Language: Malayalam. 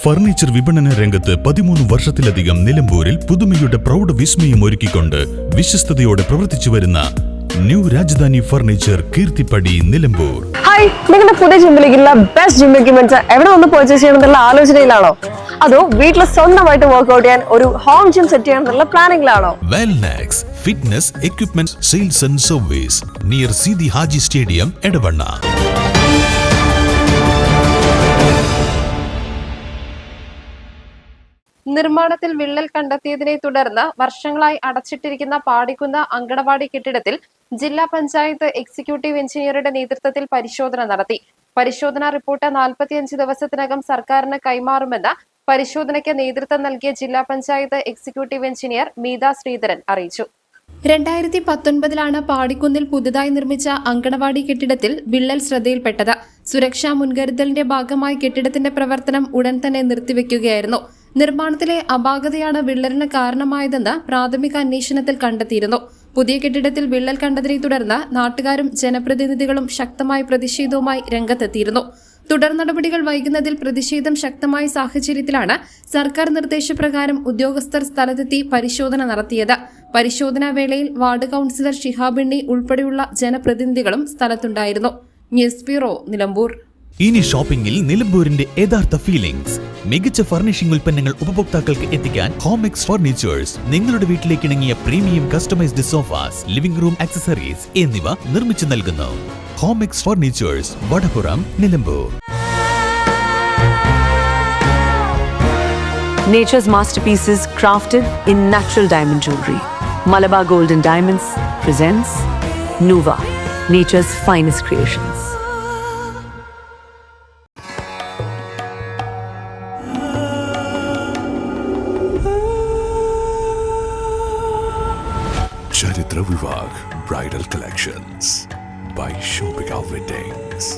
ഫർണിച്ചർ വിപണന രംഗത്ത് 13 വർഷത്തിലധികം നിലമ്പൂരിൽ പുതുമയുടെ പ്രൗഢ വിസ്മയം ഒരുക്കിക്കൊണ്ട് വിശ്വസ്തയോടെ പ്രവർത്തിച്ചു വരുന്ന new Rajdhani furniture Keerthippadi Nilambur. Hi, നിങ്ങളുടെ പുതിയ ജിമ്മിലേക്കുള്ള ബെസ്റ്റ് ജിം എക്യുപ്മെന്റ്സ് എവിടെ വന്ന് പർച്ചേസ് ചെയ്യണമെന്നുള്ള ആലോചനയിലാണോ? അതോ വീട്ടിൽ സ്വന്തമായിട്ട് വർക്ക്ഔട്ട് ചെയ്യാൻ ഒരു ഹോം ജിം സെറ്റ് ചെയ്യാനുള്ള പ്ലാനിംഗിലാണോ? Wellnex fitness equipment sales and service near Sidhi Haji stadium Edavanna. നിർമ്മാണത്തിൽ വിള്ളൽ കണ്ടെത്തിയതിനെ തുടർന്ന് വർഷങ്ങളായി അടച്ചിട്ടിരിക്കുന്ന പാടിക്കുന്ന് അങ്കണവാടി കെട്ടിടത്തിൽ ജില്ലാ പഞ്ചായത്ത് എക്സിക്യൂട്ടീവ് എഞ്ചിനീയറുടെ നേതൃത്വത്തിൽ പരിശോധന നടത്തി. പരിശോധനാ റിപ്പോർട്ട് 45 ദിവസത്തിനകം സർക്കാരിന് കൈമാറുമെന്ന് പരിശോധനയ്ക്ക് നേതൃത്വം നൽകിയ ജില്ലാ പഞ്ചായത്ത് എക്സിക്യൂട്ടീവ് എഞ്ചിനീയർ മീത ശ്രീധരൻ അറിയിച്ചു. 2019 പാടിക്കുന്നിൽ പുതുതായി നിർമ്മിച്ച അങ്കണവാടി കെട്ടിടത്തിൽ വിള്ളൽ ശ്രദ്ധയിൽപ്പെട്ടത്. സുരക്ഷാ മുൻകരുതലിന്റെ ഭാഗമായി കെട്ടിടത്തിന്റെ പ്രവർത്തനം ഉടൻ തന്നെ നിർത്തിവെക്കുകയായിരുന്നു. നിർമ്മാണത്തിലെ അപാകതയാണ് വിള്ളലിന് കാരണമായതെന്ന് പ്രാഥമിക അന്വേഷണത്തിൽ കണ്ടെത്തിയിരുന്നു. പുതിയ കെട്ടിടത്തിൽ വിള്ളൽ കണ്ടതിനെ തുടർന്ന് നാട്ടുകാരും ജനപ്രതിനിധികളും ശക്തമായ പ്രതിഷേധവുമായി രംഗത്തെത്തിയിരുന്നു. തുടർ നടപടികൾ വൈകുന്നതിൽ പ്രതിഷേധം ശക്തമായ സാഹചര്യത്തിലാണ് സർക്കാർ നിർദ്ദേശപ്രകാരം ഉദ്യോഗസ്ഥർ സ്ഥലത്തെത്തി പരിശോധന നടത്തിയത്. പരിശോധനാ വേളയിൽ വാർഡ് കൌൺസിലർ ഷിഹാബിണ്ണി ഉൾപ്പെടെയുള്ള ജനപ്രതിനിധികളും സ്ഥലത്തുണ്ടായിരുന്നു. News bureau, Nilambur. ഇനി ഷോപ്പിംഗിൽ നിലമ്പൂരിന്റെ യഥാർത്ഥ ഫീലിംഗ്സ്. മികച്ച ഫർണിഷിംഗ് ഉൽപ്പന്നങ്ങൾ ഉപഭോക്താക്കൾക്ക് എത്തിക്കാൻ ഹോമെക്സ് ഫർണിച്ചേഴ്സ് നിങ്ങളുടെ വീട്ടിലേക്ക് ഇണങ്ങിയ premium customised sofas, living room accessories എന്നിവ നിർമ്മിച്ചു നൽകുന്നു. Homex furnitures, Vadapuram, Nilambur. Nature's masterpieces crafted in natural diamond jewelry. Malabar Gold and Diamonds presents Nuva, nature's finest creations. Charitra Vivag Bridal Collections by Shobhika Weddings.